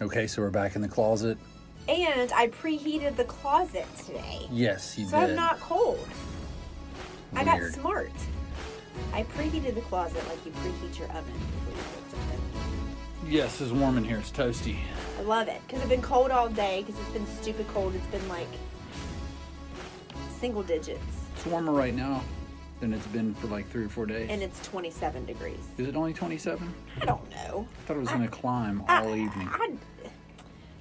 Okay, so we're back in the closet. And I preheated the closet today. Yes, you so did. I'm not cold. I got Weird. smart. I preheated the closet like you preheat your oven before you put something. Yes, it's warm in here. It's toasty. I love it because it's been cold all day because it's been stupid cold. It's been like single digits. It's warmer right now than it's been for like 3 or 4 days. And it's 27 degrees. Is it only 27? I don't know. I thought it was going to climb all evening.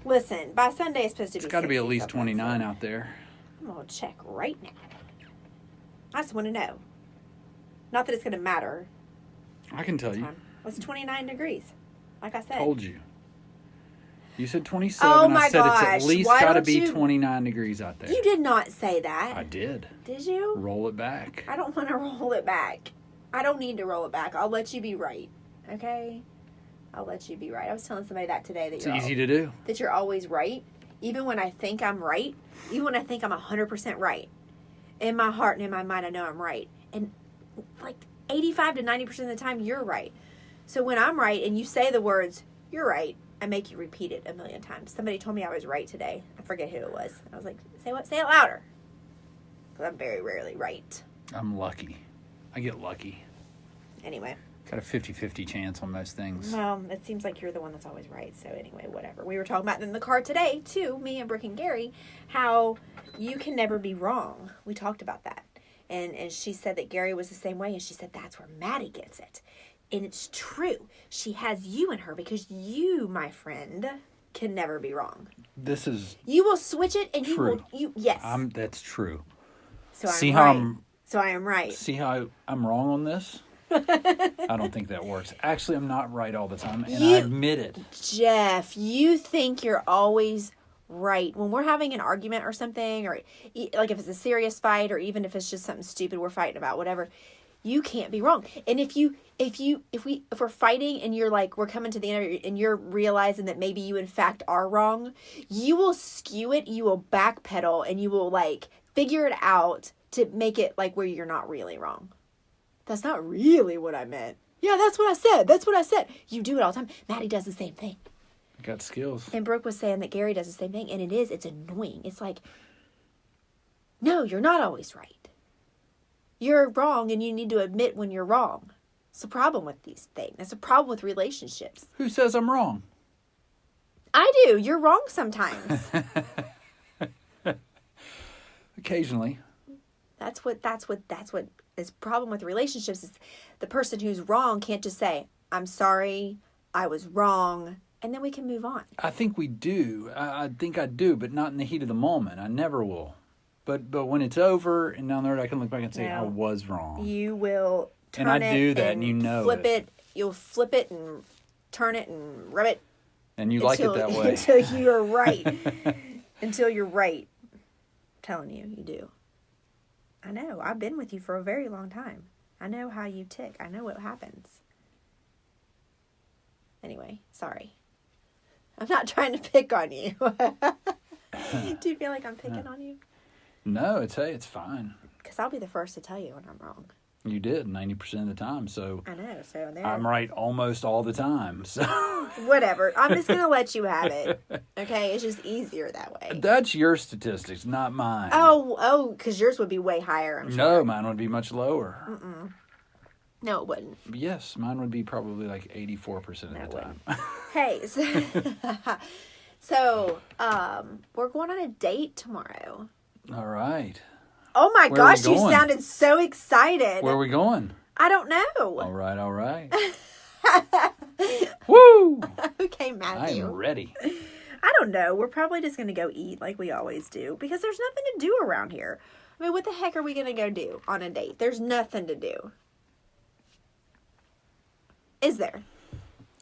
Listen, by Sunday it's supposed to be It's got to be at 60 least something, 29 so out there. I'm going to check right now. I just want to know. Not that it's going to matter. I can tell you. It's 29 degrees. Like I said. Told you. You said 27. Oh my I said gosh. it's at least Why got to don't be you- 29 degrees out there. You did not say that. I did. Did you? Roll it back. I don't want to roll it back. I don't need to roll it back. I'll let you be right. Okay? I'll let you be right. I was telling somebody that today that It's easy to do. that you're always right. Even when I think I'm right. Even when I think I'm 100% right. In my heart and in my mind, I know I'm right. And like 85 to 90% of the time, you're right. So when I'm right and you say the words, you're right, I make you repeat it a million times. Somebody told me I was right today. I forget who it was. I was like, say what? Say it louder. Because I'm very rarely right. I'm lucky. I get lucky. Anyway. Got a 50-50 chance on most things. Well, it seems like you're the one that's always right. So anyway, whatever. We were talking about in the car today, too, me and Brooke and Gary, how you can never be wrong. We talked about that. And she said that Gary was the same way. And she said that's where Maddie gets it. And it's true. She has you in her because you, my friend, can never be wrong. This is You will switch it and true. Yes. That's true. So I'm See right. how So I am right. See how I'm wrong on this? I don't think that works. Actually, I'm not right all the time, and I admit it. Jeff, you think you're always right. When we're having an argument or something, or like if it's a serious fight, or even if it's just something stupid we're fighting about, whatever, you can't be wrong. And if we're fighting and you're like, we're coming to the end and you're realizing that maybe you in fact are wrong, you will skew it, you will backpedal, and you will like figure it out to make it like where you're not really wrong. That's not really what I meant. Yeah, that's what I said. That's what I said. You do it all the time. Maddie does the same thing. Got skills. And Brooke was saying that Gary does the same thing. And it's annoying. It's like, no, you're not always right. You're wrong and you need to admit when you're wrong. It's a problem with these things. It's a problem with relationships. Who says I'm wrong? I do. You're wrong sometimes. Occasionally. That's what is problem with relationships is the person who's wrong can't just say, I'm sorry, I was wrong, and then we can move on. I think we do. I think I do, but not in the heat of the moment. I never will. But when it's over and down the road, I can look back and say, I was wrong. You will turn and I do that, and you know flip it. You'll flip it and turn it and rub it. And you like it that way. Until you're right. Until you're right. I'm telling you, you do. I know. I've been with you for a very long time. I know how you tick. I know what happens. Anyway, sorry. I'm not trying to pick on you. Do you feel like I'm picking on you? No, it's fine. Because I'll be the first to tell you when I'm wrong. You did 90% of the time, so I know. So there. I'm right almost all the time. So whatever. I'm just gonna let you have it. Okay, it's just easier that way. That's your statistics, not mine. Oh, because yours would be way higher. I'm sure. No, mine would be much lower. Mm-mm. No, it wouldn't. Yes, mine would be probably like 84% of the time. Hey, so we're going on a date tomorrow. All right. Oh my Where are we gosh, you going? sounded so excited. Where are we going? I don't know. All right. Woo! Okay, Matthew. I am ready. I don't know. We're probably just going to go eat like we always do because there's nothing to do around here. I mean, what the heck are we going to go do on a date? There's nothing to do. Is there?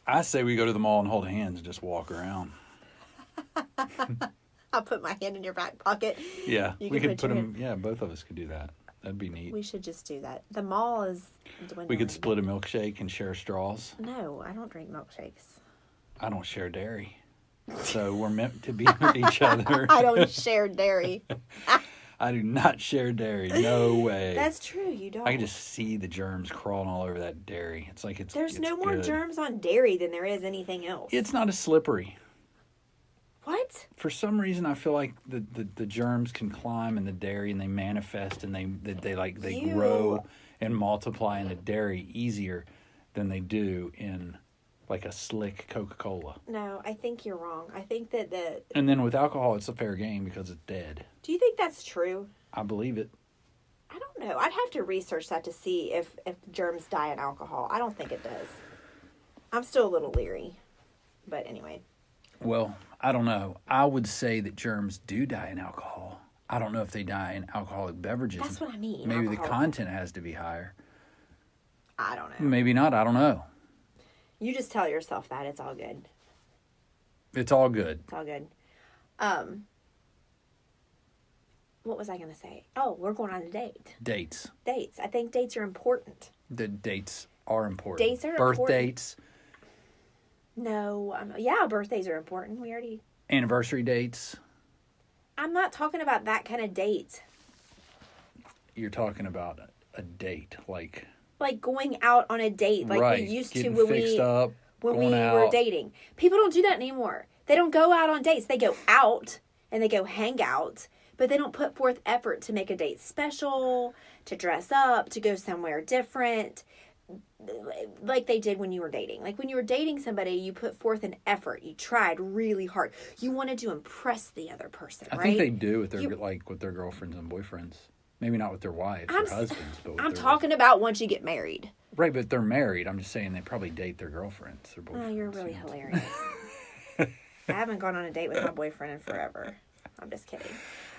I say we go to the mall and hold hands and just walk around. I'll put my hand in your back pocket. Yeah, You we can could put put your them. Yeah, both of us could do that. That'd be neat. We should just do that. The mall is dwindling. We could split a milkshake and share straws. No, I don't drink milkshakes. I don't share dairy. So we're meant to be with each other. I don't share dairy. I do not share dairy. No way. That's true. You don't. I can just see the germs crawling all over that dairy. It's like it's There's no more good. germs on dairy than there is anything else. It's not as slippery. What? For some reason, I feel like the germs can climb in the dairy and they manifest and they grow and multiply in the dairy easier than they do in like a slick Coca-Cola. No, I think you're wrong. I think that And then with alcohol, it's a fair game because it's dead. Do you think that's true? I believe it. I don't know. I'd have to research that to see if germs die in alcohol. I don't think it does. I'm still a little leery. But anyway. Well, I don't know. I would say that germs do die in alcohol. I don't know if they die in alcoholic beverages. That's what I mean. Maybe the content has to be higher. I don't know. Maybe not. I don't know. You just tell yourself that. It's all good. It's all good. It's all good. What was I going to say? Oh, we're going on a date. Dates. Dates. I think dates are important. The dates are important. Dates are important. Birth dates. No. Yeah, birthdays are important. We already... Anniversary dates. I'm not talking about that kind of date. You're talking about a date, like going out on a date like right. we used Getting to fixed up, when we going were out. dating. People don't do that anymore. They don't go out on dates. They go out and they go hang out, but they don't put forth effort to make a date special, to dress up, to go somewhere different, like they did when you were dating. Like when you were dating somebody, you put forth an effort. You tried really hard. You wanted to impress the other person, right? I think they do with their with their girlfriends and boyfriends. Maybe not with their wives or husbands, but with I'm talking about once you get married. Right, but they're married. I'm just saying they probably date their girlfriends or boyfriends. Oh, you're really hilarious. I haven't gone on a date with my boyfriend in forever. I'm just kidding.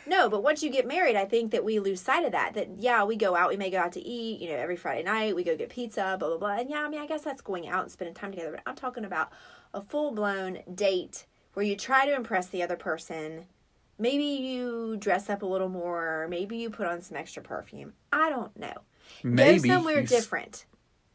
No, but once you get married, I think that we lose sight of that. That, yeah, we go out. We may go out to eat, every Friday night. We go get pizza, blah, blah, blah. And, yeah, I guess that's going out and spending time together. But I'm talking about a full-blown date where you try to impress the other person. Maybe you dress up a little more. Maybe you put on some extra perfume. I don't know. Maybe go somewhere different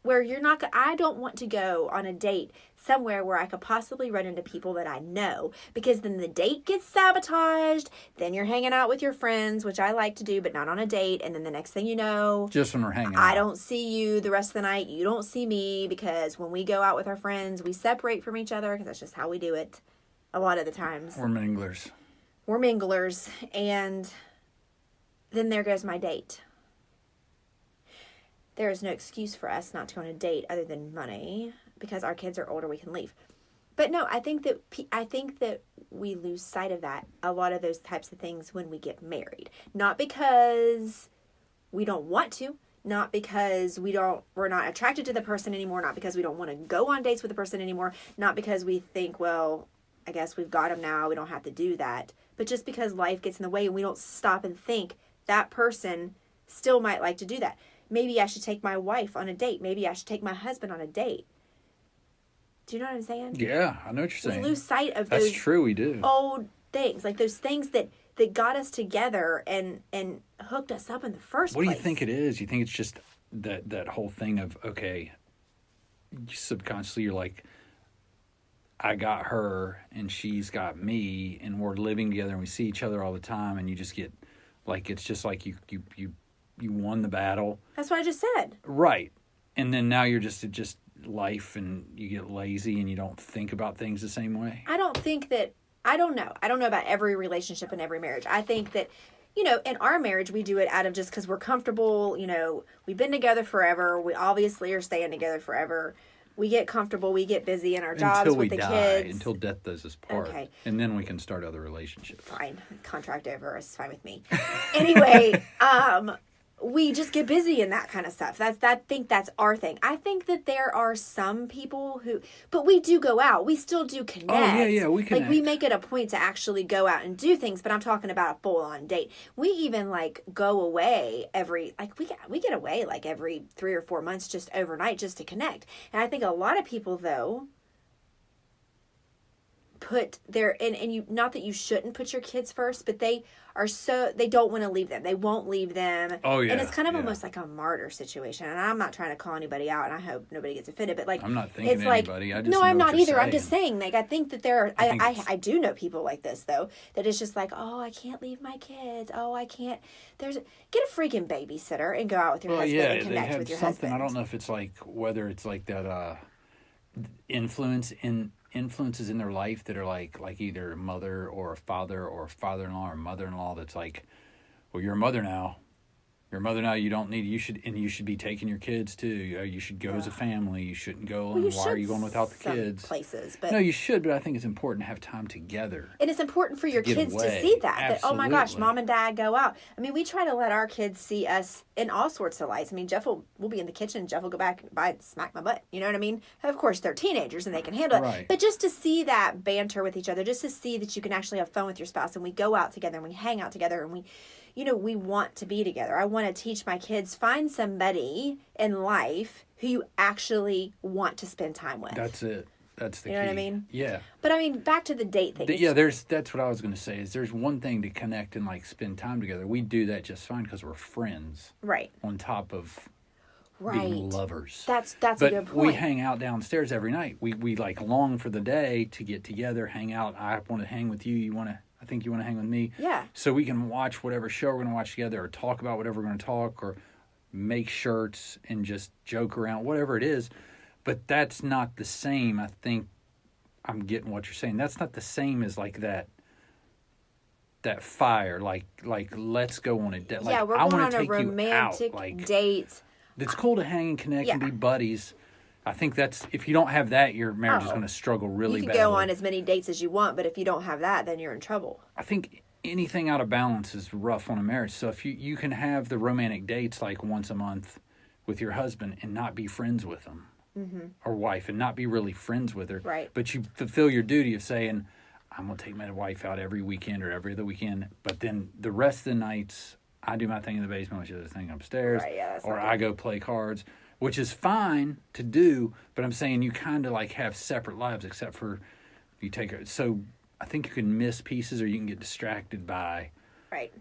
where you're not. I don't want to go on a date somewhere where I could possibly run into people that I know, because then the date gets sabotaged. Then you're hanging out with your friends, which I like to do, but not on a date. And then the next thing you know, just when we're hanging out, I don't see you the rest of the night. You don't see me, because when we go out with our friends, we separate from each other because that's just how we do it a lot of the times. We're minglers. We're minglers, and then there goes my date. There is no excuse for us not to go on a date other than money, because our kids are older, we can leave. But no, I think that we lose sight of that, a lot of those types of things, when we get married. Not because we don't want to, not because we're not attracted to the person anymore, not because we don't want to go on dates with the person anymore, not because we think, well, I guess we've got them now, we don't have to do that. But just because life gets in the way and we don't stop and think, that person still might like to do that. Maybe I should take my wife on a date. Maybe I should take my husband on a date. Do you know what I'm saying? Yeah, I know what you're saying. We lose sight of That's those true, we do. old things. Like those things that got us together and hooked us up in the first place. What do you think it is? You think it's just that whole thing of, okay, subconsciously you're like, I got her and she's got me and we're living together and we see each other all the time, and you just get like, it's just like you won the battle. That's what I just said. Right. And then now you're just life, and you get lazy and you don't think about things the same way. I don't know. I don't know about every relationship and every marriage. I think that, in our marriage, we do it out of just because we're comfortable. We've been together forever. We obviously are staying together forever. We get comfortable. We get busy in our jobs with the kids. Until death does us part. Okay. And then we can start other relationships. Fine. Contract over. It's fine with me. Anyway, we just get busy in that kind of stuff. I think that's our thing. I think that there are some people but we do go out. We still do connect. Oh, yeah, we connect. Like, we make it a point to actually go out and do things, but I'm talking about a full-on date. We even, go away we get away, every 3 or 4 months just overnight just to connect. And I think a lot of people, though, put and you, not that you shouldn't put your kids first, but they don't want to leave them. They won't leave them. Oh, yeah. And it's kind of almost like a martyr situation. And I'm not trying to call anybody out, and I hope nobody gets offended, but I'm not thinking anybody. I just no, know I'm not what you're either. I'm saying. just saying, I think that there are, I do know people like this, though, that it's just like, oh, I can't leave my kids. Oh, I can't. Get a freaking babysitter and go out with your husband and connect with your husband. I don't know if it's whether it's that influence in influences in their life that are like either a mother or a father or a father-in-law or mother-in-law that's like, well, you're a mother now. You're a mother now. You don't need. You should be taking your kids too. You should go as a family. You shouldn't go. Well, Why are you going without the some kids? places, but No, you should. But I think it's important to have time together. and it's important for your get kids away. to see that oh my gosh, Absolutely. mom and dad go out. I mean, we try to let our kids see us in all sorts of lights. I mean, Jeff will be in the kitchen. Jeff will go back and smack my butt. You know what I mean? Of course, they're teenagers and they can handle it. Right. But just to see that banter with each other, just to see that you can actually have fun with your spouse, and we go out together and we hang out together and we. We want to be together. I want to teach my kids, find somebody in life who you actually want to spend time with. That's it. That's the key. You know what I mean? Yeah. But I mean, back to the date thing. Yeah, that's what I was going to say. Is there's one thing to connect and like spend time together. We do that just fine because we're friends. Right. On top of Right. being lovers. That's but a good point. we hang out downstairs every night. We like long for the day to get together, hang out. I want to hang with you. I think you want to hang with me. Yeah. So we can watch whatever show we're going to watch together, or talk about whatever we're going to talk, or make shirts and just joke around, whatever it is. But that's not the same. I think I'm getting what you're saying. That's not the same as like that fire. Like let's go on a date. Like, Yeah, we're I going wanna on a take you out. romantic Like, date. it's cool to hang and connect and Yeah. be buddies. I think that's, if you don't have that, your marriage is Oh. going to struggle really You can badly. go on as many dates as you want, but if you don't have that, then you're in trouble. I think anything out of balance is rough on a marriage. So if you can have the romantic dates like once a month with your husband and not be friends with him or wife, and not be really friends with her. Right. But you fulfill your duty of saying, I'm going to take my wife out every weekend or every other weekend. But then the rest of the nights, I do my thing in the basement, which is the thing upstairs. Right, yeah, that's or not I good. go play cards, which is fine to do. But I'm saying you kind of like have separate lives, except for you take it. So I think you can miss pieces, or you can get distracted by. Right.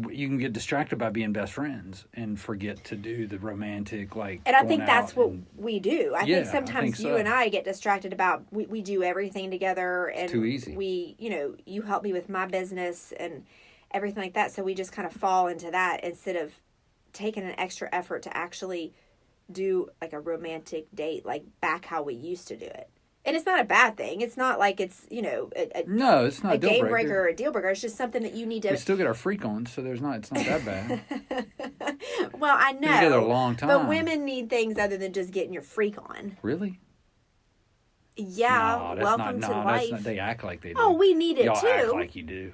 You can get distracted by being best friends and forget to do the romantic, like. And I going think that's out what and- we do. I Yeah, think I sometimes think you so. and I get distracted about we do everything together, and too easy. we you help me with my business and everything like that. So we just kind of fall into that instead of taking an extra effort to actually do like a romantic date, like back how we used to do it. And it's not a bad thing. It's not like it's No, it's not a a deal game breaker. breaker or a deal breaker. It's just something that you need We to. still get our freak on, so it's not that bad. Well, I Been together a know, long time. but women need things other than just getting your freak on. Really? Yeah, No, that's welcome not, to no, life. that's not, they act like they do. Oh, we need it Y'all too. act like you do.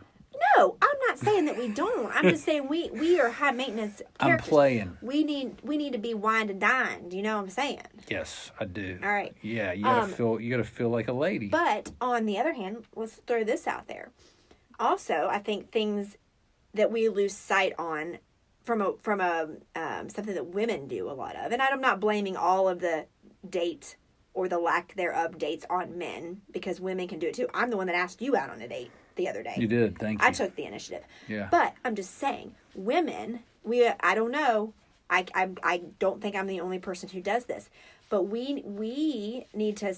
No, I'm not saying that we don't. I'm just saying we are high maintenance I'm characters. playing. We need to be wined and dined. You know what I'm saying? Yes, I do. All right. Yeah, you gotta feel like a lady. But on the other hand, let's throw this out there. Also, I think things that we lose sight on from a something that women do a lot of, and I'm not blaming all of the date or the lack thereof dates on men, because women can do it too. I'm the one that asked you out on a date the other day. You did, thank you. I took the initiative. Yeah. But I'm just saying, women, I don't know. I don't think I'm the only person who does this. But we need to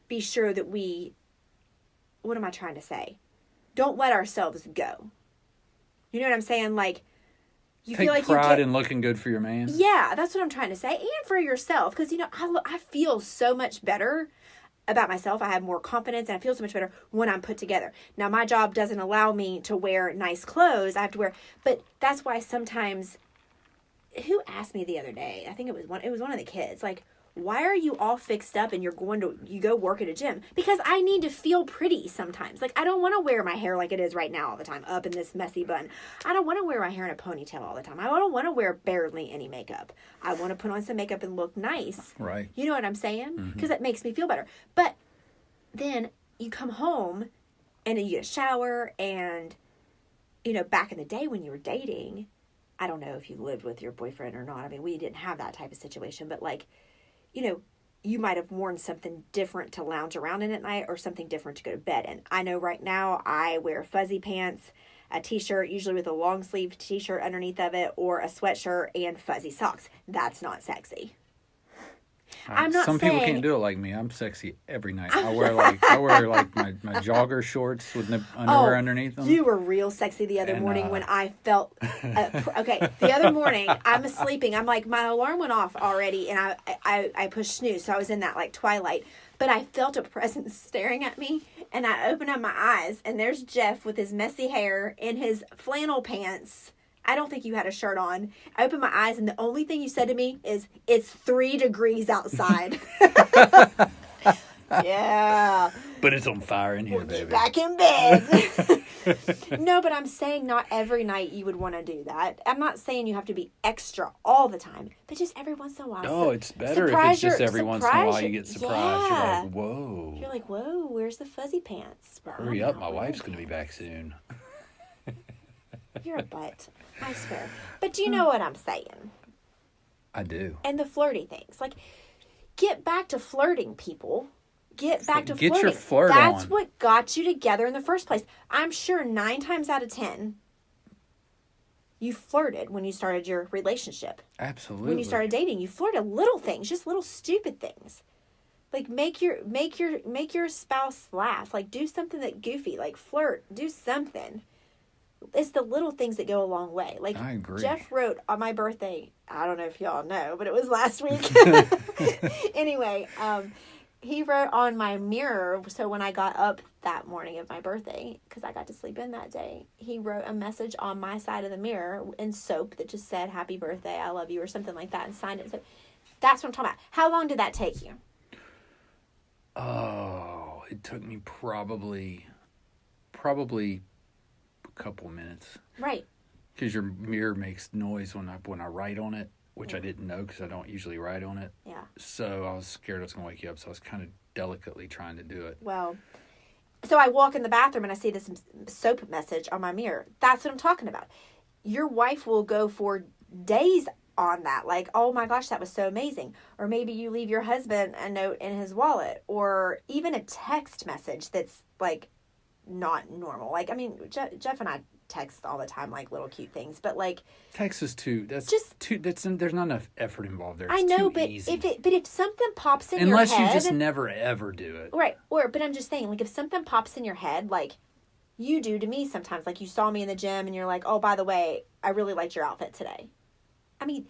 be sure that what am I trying to say? Don't let ourselves go. You know what I'm saying? Like, you Take feel like pride in looking good for your man. Yeah, that's what I'm trying to say. And for yourself. Because, I feel so much better about myself. I have more confidence and I feel so much better when I'm put together. Now, my job doesn't allow me to wear nice clothes. I have to wear, but that's why sometimes, who asked me the other day? I think it was one of the kids. Like, why are you all fixed up and you go work at a gym? Because I need to feel pretty sometimes. Like, I don't want to wear my hair like it is right now all the time, up in this messy bun. I don't want to wear my hair in a ponytail all the time. I don't want to wear barely any makeup. I want to put on some makeup and look nice. Right. You know what I'm saying? Because that makes me feel better. But then you come home and then you get a shower, and, back in the day when you were dating, I don't know if you lived with your boyfriend or not. I mean, we didn't have that type of situation, but like, you might have worn something different to lounge around in at night or something different to go to bed in. I know right now I wear fuzzy pants, a t-shirt, usually with a long sleeve t-shirt underneath of it, or a sweatshirt and fuzzy socks. That's not sexy. I'm not Some saying... people can't do it like me. I'm sexy every night. I wear like my jogger shorts with the underwear underneath them. You were real sexy the other morning when I felt... okay, the other morning, I'm sleeping. I'm like, my alarm went off already, and I pushed snooze, so I was in that, like, twilight. But I felt a presence staring at me, and I opened up my eyes, and there's Jeff with his messy hair in his flannel pants. I don't think you had a shirt on. I opened my eyes, and the only thing you said to me is, "It's 3 degrees outside." Yeah. But it's on fire in here, Get baby. back in bed. No, but I'm saying not every night you would want to do that. I'm not saying you have to be extra all the time, but just every once in a while. No, it's better if it's just every once in a while you get surprised. Yeah. You're like, whoa. You're like, whoa, where's the fuzzy pants? Hurry up, my wife's going to be back soon. You're a butt. I swear. But do you know what I'm saying? I do. And the flirty things. Like, get back to flirting, people. Get back to Get flirting. your flirt That's on. what got you together in the first place. I'm sure 9 times out of 10, you flirted when you started your relationship. Absolutely. When you started dating, you flirted little things, just little stupid things. Like make your spouse laugh. Like do something that goofy. Like flirt. Do something. It's the little things that go a long way. Like I agree. Jeff wrote on my birthday. I don't know if y'all know, but it was last week. Anyway, he wrote on my mirror. So when I got up that morning of my birthday, because I got to sleep in that day, he wrote a message on my side of the mirror in soap that just said "Happy Birthday, I love you" or something like that, and signed it. So that's what I'm talking about. How long did that take you? Oh, it took me probably a couple minutes. Right. Because your mirror makes noise when I write on it, which I didn't know because I don't usually write on it. Yeah. So I was scared I was going to wake you up, so I was kind of delicately trying to do it. Well, so I walk in the bathroom and I see this soap message on my mirror. That's what I'm talking about. Your wife will go for days on that. Like, oh my gosh, that was so amazing. Or maybe you leave your husband a note in his wallet, or even a text message that's like not normal. Like, I mean, Jeff and I text all the time, like little cute things, but like Text is too. That's just too. There's not enough effort involved there. It's I know, too but easy. if something pops in Unless your head, you just never ever do it. right? But I'm just saying, like, if something pops in your head, like you do to me sometimes, like you saw me in the gym and you're like, oh, by the way, I really liked your outfit today. I mean,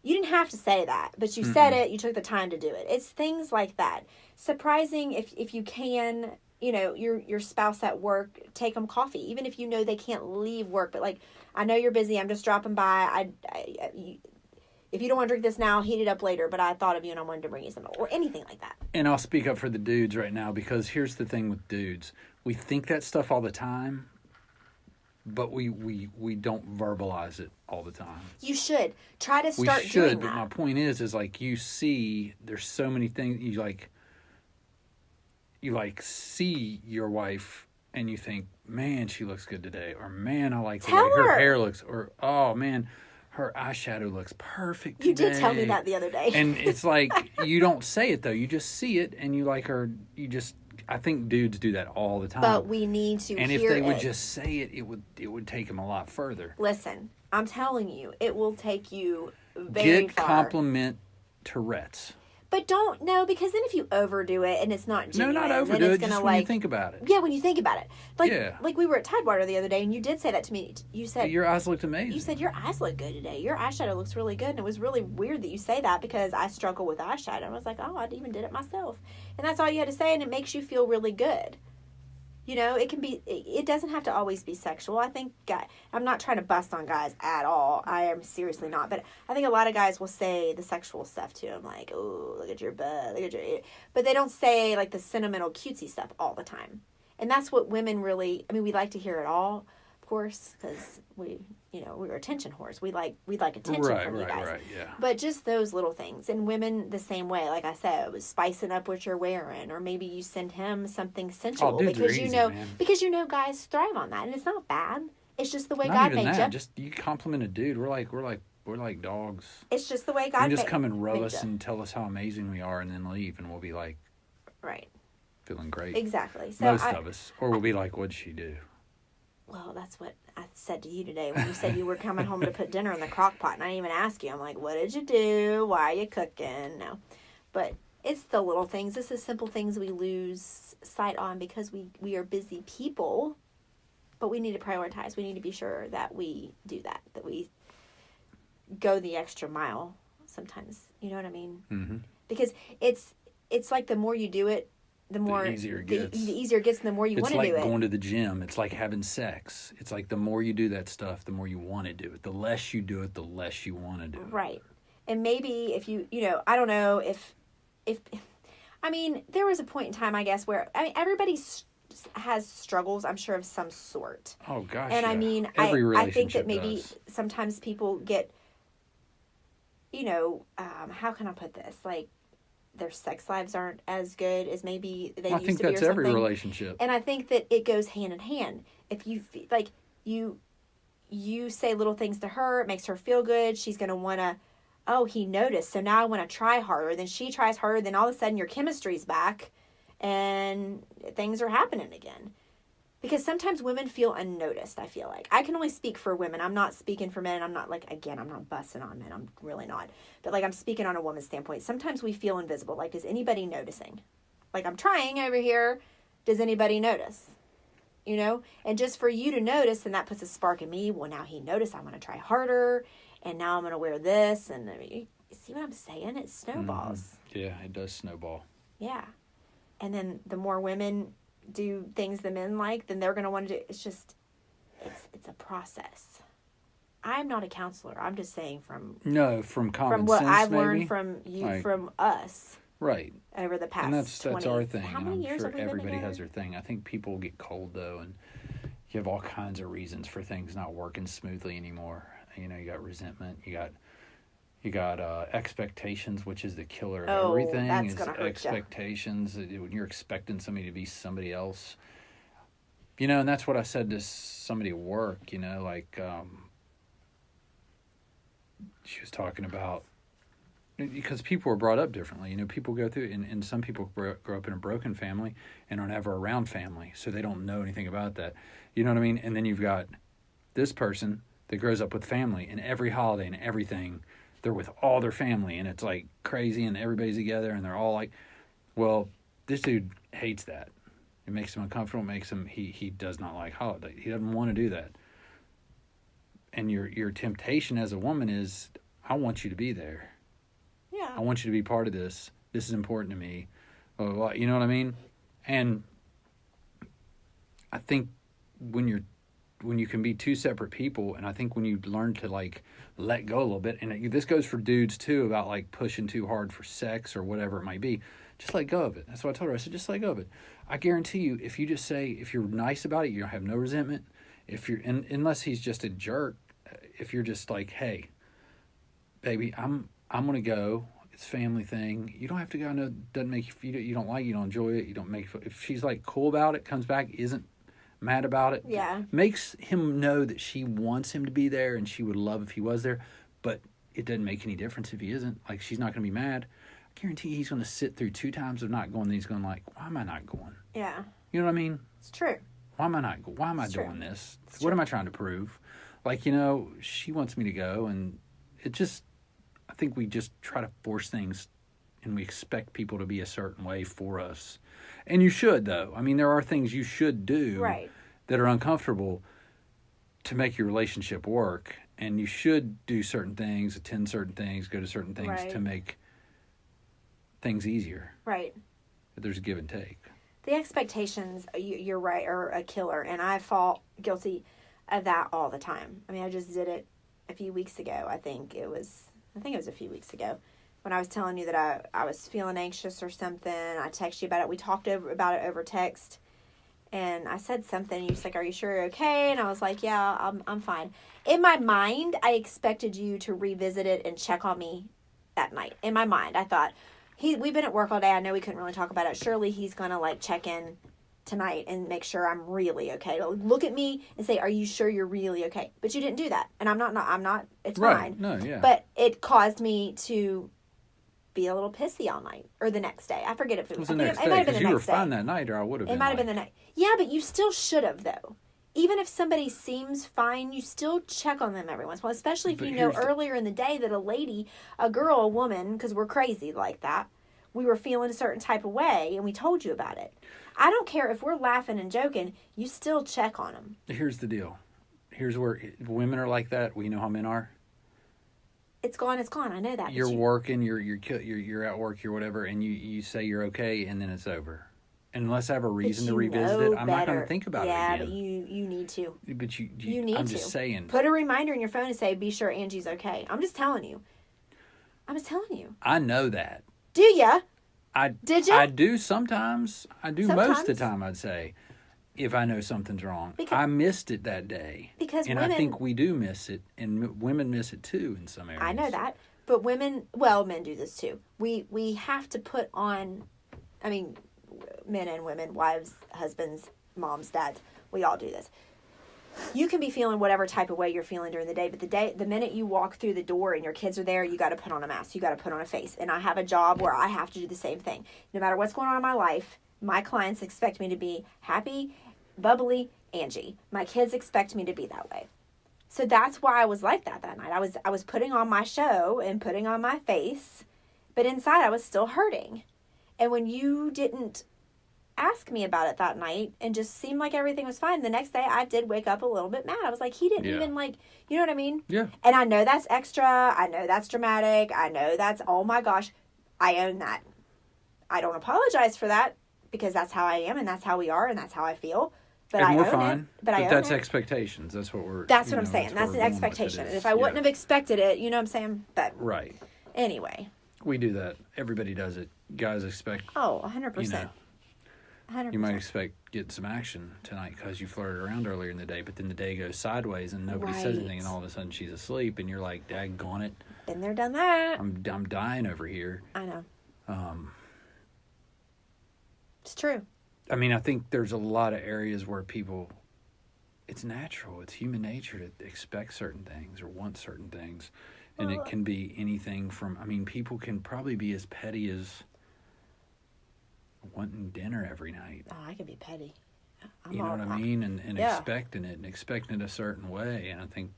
you didn't have to say that, but you said it. You took the time to do it. It's things like that. Surprising if you can. You know, your spouse at work, take them coffee, even if you know they can't leave work. But like, I know you're busy. I'm just dropping by. If you don't want to drink this now, heat it up later. But I thought of you and I wanted to bring you some, or anything like that. And I'll speak up for the dudes right now, because here's the thing with dudes: we think that stuff all the time, but we don't verbalize it all the time. You should try to start we should, doing but that. my point is like you see, there's so many things you see your wife and you think, man, she looks good today, or man, I like the way her hair looks, or oh man, her eyeshadow looks perfect today. You did tell me that the other day. And it's like, you don't say it though, you just see it and you like her. I think dudes do that all the time. But we need to and hear if they it. would just say it, it would take them a lot further. Listen, I'm telling you, it will take you very Get far. compliment Tourette's. But don't, no, because then if you overdo it and it's not genuine, No, not then overdo it's it, gonna just like, when you think about it. yeah, when you think about it. Like, Yeah. like we were at Tidewater the other day and you did say that to me. You said, Your eyes looked amazing. you said, your eyes look good today. Your eyeshadow looks really good. And it was really weird that you say that because I struggle with eyeshadow. And I was like, oh, I even did it myself. And that's all you had to say. And it makes you feel really good. You know, it can be, it doesn't have to always be sexual. I think, I'm not trying to bust on guys at all. I am seriously not. But I think a lot of guys will say the sexual stuff to them. Like, oh, look at your butt, look at your, but they don't say like the sentimental cutesy stuff all the time. And that's what women really, I mean, we like to hear it all, of course, because we're attention whores. We like attention from you guys. Right, yeah. But just those little things. And women the same way. Like I said, it was spicing up what you're wearing, or maybe you send him something sensual dudes are because easy, man. Man. Because guys thrive on that, and it's not bad. It's just the way Not God even made that. you. Just you compliment a dude. We're like dogs. It's just the way God And just made, come and rub made us you. and tell us how amazing we are, and then leave, and we'll be like, Right. feeling great. Exactly. So Most of us, or we'll be like, what'd she do? Well, that's what I said to you today when you said you were coming home to put dinner in the crock pot, and I didn't even ask you. I'm like, what did you do? Why are you cooking? No. But it's the little things. It's the simple things we lose sight on because we are busy people, but we need to prioritize. We need to be sure that we do that we go the extra mile sometimes. You know what I mean? Mm-hmm. Because it's it's like the more you do it, the more easier it gets. The easier it gets, and the more you want to do it. It's like going to the gym. It's like having sex. It's like the more you do that stuff, the more you want to do it. The less you do it, the less you want to do it. Right. And maybe if you know, I don't know if I mean, there was a point in time, I guess, where everybody has struggles, I'm sure, of some sort. Oh gosh. And yeah. I mean, I think that maybe sometimes people get, how can I put this? Like, their sex lives aren't as good as maybe they used to be or something. I think that's every relationship. And I think that it goes hand in hand. If you like you say little things to her, it makes her feel good. She's going to want to, oh, he noticed, so now I want to try harder. Then she tries harder. Then all of a sudden your chemistry's back and things are happening again. Because sometimes women feel unnoticed, I feel like. I can only speak for women. I'm not speaking for men. I'm not I'm not busting on men. I'm really not. But I'm speaking on a woman's standpoint. Sometimes we feel invisible. Like, is anybody noticing? Like, I'm trying over here. Does anybody notice? And just for you to notice, and that puts a spark in me. Well, now he noticed. I'm going to try harder. And now I'm going to wear this. And you see what I'm saying? It snowballs. Mm-hmm. Yeah, it does snowball. Yeah. And then the more women do things the men like, then they're going to want to do. It's a process. I'm not a counselor. I'm just saying from common from what sense, I've maybe. learned from you, from us, right, over the past. And that's our thing. How and many I'm years sure have we been everybody together? has their thing. I think people get cold though, and you have all kinds of reasons for things not working smoothly anymore. You got resentment. You got expectations, which is the killer of everything. That's gonna hurt expectations. When you're expecting somebody to be somebody else. And that's what I said to somebody at work, she was talking about, because people are brought up differently. People go through, and some people grow up in a broken family and are never around family, so they don't know anything about that. You know what I mean? And then you've got this person that grows up with family, and every holiday and everything, they're with all their family, and it's like crazy, and everybody's together, and they're all like, well, this dude hates that. It makes him uncomfortable. Makes him he does not like holidays. He doesn't want to do that. And your temptation as a woman is, I want you to be there. Yeah. I want you to be part of this. This is important to me. Blah, blah, blah. You know what I mean? And I think when you can be two separate people, and I think when you learn to let go a little bit, and this goes for dudes too, about pushing too hard for sex or whatever it might be. Just let go of it. That's what I told her. I said, just let go of it. I guarantee you, if you just say, if you're nice about it, you don't have no resentment. If you're, unless he's just a jerk, if you're just like, hey, baby, I'm gonna go. It's a family thing. You don't have to go. No, doesn't make you don't like it, you don't enjoy it. You don't make. If she's cool about it, comes back, isn't mad about it. Yeah. Makes him know that she wants him to be there, and she would love if he was there. But it doesn't make any difference if he isn't. She's not gonna be mad. Guarantee he's going to sit through 2 times of not going. Then he's going why am I not going? Yeah. You know what I mean? It's true. Why am I not going? Why am I doing this? It's what true. am I trying to prove? She wants me to go, and it just, I think we just try to force things, and we expect people to be a certain way for us. And you should, though. I mean, there are things you should do that are uncomfortable to make your relationship work, and you should do certain things, attend certain things, go to certain things to make things easier. Right. But there's a give and take. The expectations, you're right, are a killer, and I fall guilty of that all the time. I mean, I just did it a few weeks ago. I think it was a few weeks ago when I was telling you that I was feeling anxious or something. I texted you about it. We talked about it over text, and I said something. And you was like, "Are you sure you're okay?" And I was like, "Yeah, I'm fine." In my mind, I expected you to revisit it and check on me that night. In my mind, I thought, we've been at work all day. I know we couldn't really talk about it. Surely he's going to check in tonight and make sure I'm really okay. To look at me and say, "Are you sure you're really okay?" But you didn't do that. And I'm not, it's fine. No, yeah. But it caused me to be a little pissy all night or the next day. I forget if it was the next day. Because you were fine that night, or I would have been. It might have been the night. Yeah, but you still should have, though. Even if somebody seems fine, you still check on them every once in a while, especially if you know earlier in the day that a girl, a woman, because we're crazy like that, we were feeling a certain type of way, and we told you about it. I don't care if we're laughing and joking, you still check on them. Here's the deal. Here's where women are like that. We know how men are. it's gone. It's gone. I know that. You're working. You're at work. You're whatever, and you say you're okay, and then it's over. Unless I have a reason to revisit it, I'm not going to think about it again. Yeah, but you need to. But you need to. I'm just saying. Put a reminder in your phone and say, be sure Angie's okay. I'm just telling you. I know that. Do ya? Did ya? I do sometimes. I do most of the time, I'd say, if I know something's wrong. I missed it that day. And I think we do miss it, and women miss it too in some areas. I know that. But men do this too. We have to put on, I mean, men and women, wives, husbands, moms, dads, we all do this. You can be feeling whatever type of way you're feeling during the day, but the minute you walk through the door and your kids are there, you got to put on a mask. You got to put on a face. And I have a job where I have to do the same thing. No matter what's going on in my life, my clients expect me to be happy, bubbly, Angie. My kids expect me to be that way. So that's why I was like that night. I was putting on my show and putting on my face, but inside I was still hurting. And when you didn't ask me about it that night and just seemed like everything was fine, the next day I did wake up a little bit mad. I was like, he didn't even you know what I mean? Yeah. And I know that's extra. I know that's dramatic. I know that's, oh my gosh, I own that. I don't apologize for that because that's how I am and that's how we are and that's how I feel. But and I we're own fine. it. But that's expectations. That's what we're. That's what I'm saying. That's an expectation. And if I wouldn't have expected it, you know what I'm saying? But right. Anyway. We do that. Everybody does it. Guys expect. Oh, 100%. You know, 100%. You might expect getting some action tonight because you flirted around earlier in the day, but then the day goes sideways and nobody says anything, and all of a sudden she's asleep, and you're like, "Daggone it!" Been there, done that. I'm dying over here. I know. It's true. I mean, I think there's a lot of areas where people. It's natural. It's human nature to expect certain things or want certain things, and it can be anything from. I mean, people can probably be as petty as wanting dinner every night. Oh, I could be petty. You know what I mean? And expecting it and expecting it a certain way. And I think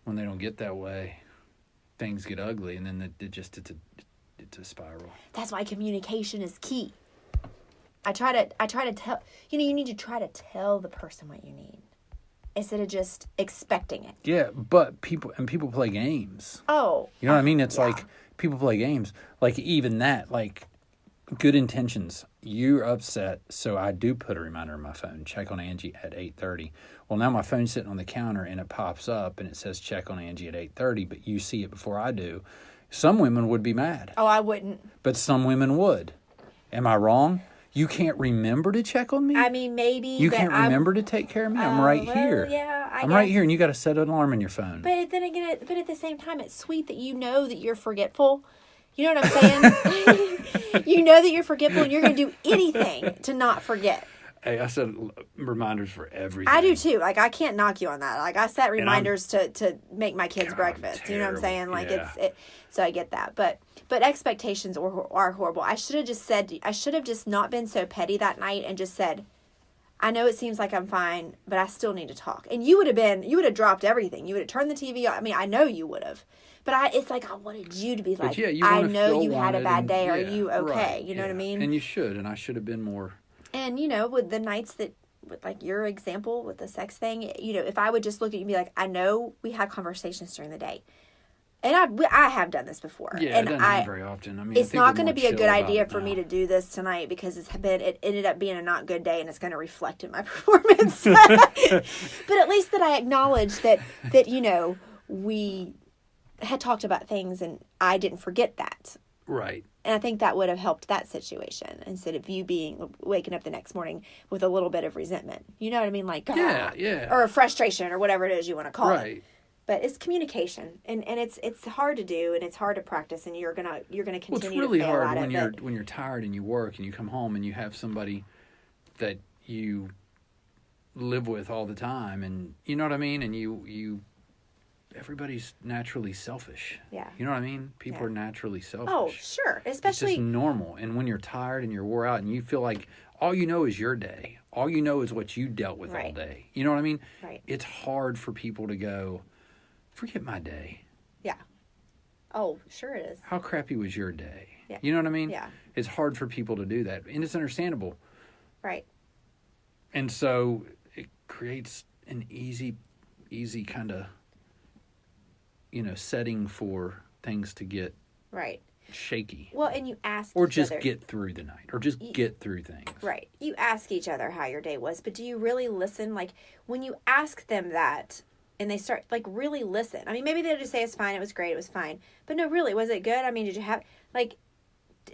when they don't get that way, things get ugly, and then it's a spiral. That's why communication is key. I try to tell, you need to try to tell the person what you need instead of just expecting it. Yeah, but people play games. Oh. You know what I mean? It's like people play games. Like even that, like good intentions. You're upset, so I do put a reminder on my phone. Check on Angie at 8:30. Well, now my phone's sitting on the counter and it pops up and it says check on Angie at 8:30, but you see it before I do. Some women would be mad. Oh, I wouldn't. But some women would. Am I wrong? You can't remember to check on me? I mean, maybe. You can't remember to take care of me? I'm right here. Yeah, I'm right here, and you got to set an alarm in your phone. But then again, but at the same time, it's sweet that you know that you're forgetful. You know what I'm saying? You know that you're forgetful, and you're going to do anything to not forget. Hey, I set reminders for everything. I do too. Like, I can't knock you on that. Like, I set reminders to make my kids breakfast. You know what I'm saying? Like, so I get that. But expectations are horrible. I should have just not been so petty that night and just said, I know it seems like I'm fine, but I still need to talk. And you would have dropped everything. You would have turned the TV off. I mean, I know you would have. But it's like I wanted you to be like, I know you had a bad day. Are you okay? Right, you know what I mean? And you should. And I should have been more. And, with the nights with like your example with the sex thing, if I would just look at you and be like, I know we had conversations during the day. And I have done this before. Yeah, and it doesn't happen very often. I mean, it's not going to be a good idea for me to do this tonight because it ended up being a not good day and it's going to reflect in my performance. But at least that I acknowledge that we had talked about things and I didn't forget that. Right. And I think that would have helped that situation instead of you waking up the next morning with a little bit of resentment. You know what I mean? Like, or frustration or whatever it is you want to call it. But it's communication, and it's hard to do, and it's hard to practice, and you're gonna continue to fail at it. It's really hard when you're tired and you work and you come home and you have somebody that you live with all the time, and you know what I mean, and you everybody's naturally selfish. Yeah. You know what I mean? People are naturally selfish. Oh, sure. Especially... It's just normal. And when you're tired and you're wore out and you feel like all you know is your day. All you know is what you dealt with all day. You know what I mean? Right. It's hard for people to go, forget my day. Yeah. Oh, sure it is. How crappy was your day? Yeah. You know what I mean? Yeah. It's hard for people to do that. And it's understandable. Right. And so it creates an easy kind of setting for things to get Right. shaky. Well, and you ask Or each just other, get through the night. Or just get through things. right. You ask each other how your day was, but do you really listen? Like, when you ask them that and they start, like, really listen. I mean, maybe they'll just say it's fine, it was great, it was fine. But no, really, was it good? I mean, did you have, like,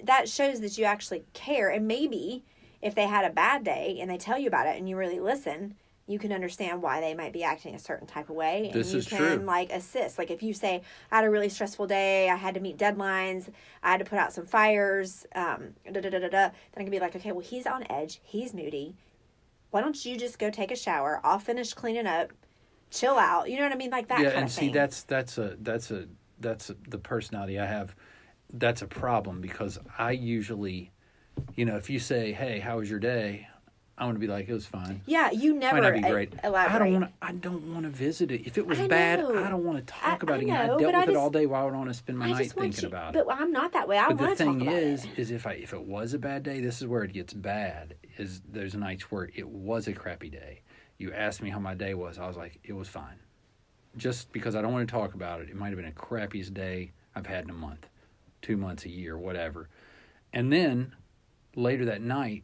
that shows that you actually care. And maybe if they had a bad day and they tell you about it and you really listen, you can understand why they might be acting a certain type of way. And This you is can true. like assist. Like if you say, I had a really stressful day, I had to meet deadlines, I had to put out some fires, then I can be like, okay, well, he's on edge, he's moody. Why don't you just go take a shower? I'll finish cleaning up, chill out. You know what I mean? Like that kind and of see, thing. that's the personality I have. That's a problem because I usually, if you say, "Hey, how was your day?" I'm gonna be like, "It was fine." Yeah, you never Might not be great. elaborate. I don't want to visit it. If it was I bad, know. I don't want to talk about it. I I know, dealt but with I it all just- day. Why would I want to spend my I night just want thinking you, about it? but I'm not that way. I But the want to talk thing about is, it. if it was a bad day, this is where it gets bad. Is those nights where it was a crappy day. You asked me how my day was. I was like, it was fine. Just because I don't want to talk about it. It might have been the crappiest day I've had in a month, 2 months, a year, whatever. And then later that night,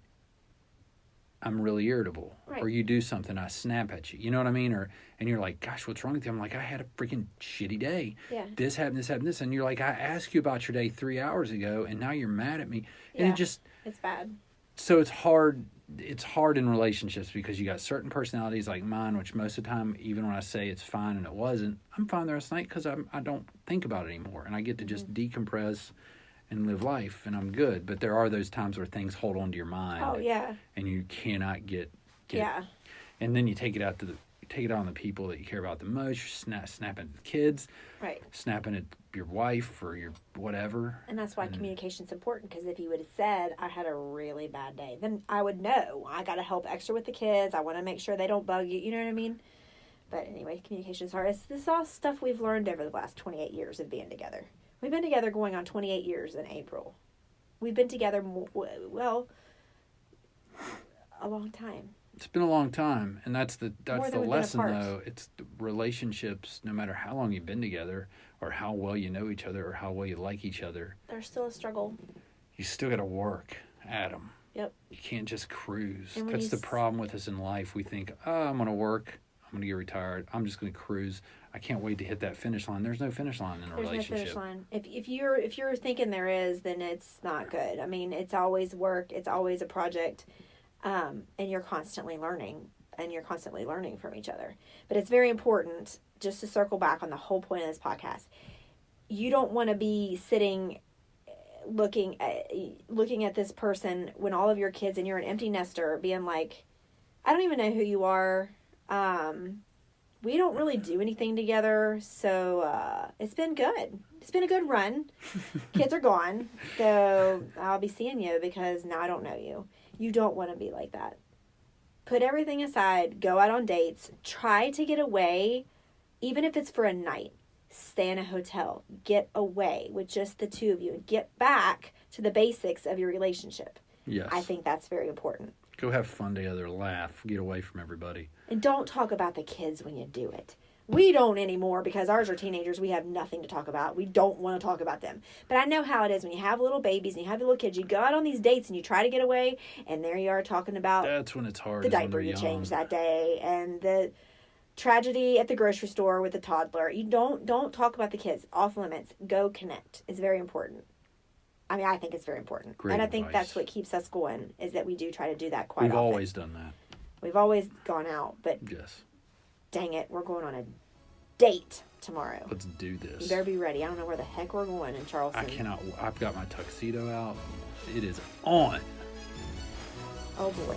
I'm really irritable. Right. Or you do something, I snap at you. You know what I mean? And you're like, gosh, what's wrong with you? I'm like, I had a freaking shitty day. Yeah. This happened, this happened, this. And you're like, I asked you about your day 3 hours ago, and now you're mad at me. And Yeah. it just, It's bad. so it's hard. It's hard in relationships because you got certain personalities like mine, which most of the time, even when I say it's fine and it wasn't, I'm fine the rest of the night because I don't think about it anymore. And I get to just decompress and live life, and I'm good. But there are those times where things hold on to your mind. Oh yeah. And you cannot get Yeah. and then you take it out on the people that you care about the most. You're snapping at the kids, Right. snapping at your wife or your whatever. And that's why communication's important, because if you would have said, I had a really bad day, then I would know. I got to help extra with the kids. I want to make sure they don't bug you. You know what I mean? But anyway, communication's hard. This is all stuff we've learned over the last 28 years of being together. We've been together going on 28 years in April. We've been together, well, a long time. It's been a long time, and that's the More than we've been lesson apart. though. It's the relationships, no matter how long you've been together or how well you know each other or how well you like each other, There's still a struggle. you still got to work at them. Yep. You can't just cruise. And when That's you the s- problem with us in life. We think, oh, I'm going to work. I'm going to get retired. I'm just going to cruise. I can't wait to hit that finish line. There's no finish line in a There's no relationship. finish line. If you're thinking there is, then it's not good. I mean, it's always work. It's always a project, and you're constantly learning, and you're constantly learning from each other. But it's very important, just to circle back on the whole point of this podcast. You don't want to be sitting, looking at this person when all of your kids and you're an empty nester, being like, I don't even know who you are. We don't really do anything together, so it's been good. It's been a good run. Kids are gone, so I'll be seeing you because now I don't know you. You don't want to be like that. Put everything aside, go out on dates, try to get away, even if it's for a night. Stay in a hotel, get away with just the two of you, and get back to the basics of your relationship. Yes. I think that's very important. Go have fun together, laugh, get away from everybody. And don't talk about the kids when you do it. We don't anymore because ours are teenagers. We have nothing to talk about. We don't want to talk about them. But I know how it is when you have little babies and you have little kids. You go out on these dates and you try to get away, and there you are talking about That's when it's hard. the is when diaper they're you young. changed that day and the tragedy at the grocery store with the toddler. You don't talk about the kids. Off limits. Go connect. It's very important. I mean, I think it's very important. Great and I think advice. that's what keeps us going, is that we do try to do that quite We've often. always done that. We've always gone out, but Yes. dang it, we're going on a date tomorrow. Let's do this. You better be ready. I don't know where the heck we're going in Charleston. I cannot. I've got my tuxedo out. It is on. Oh boy.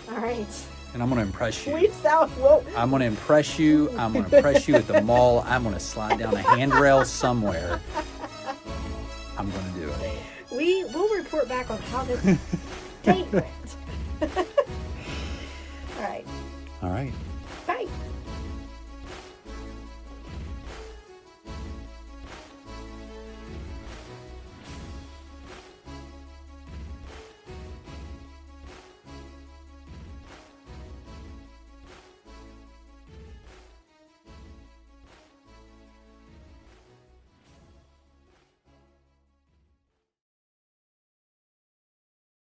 All right. And I'm going to impress you. We sound well. I'm going to impress you. I'm going to impress you at the mall. I'm going to slide down a handrail somewhere. I'm going to do it. We'll report back on how this date went.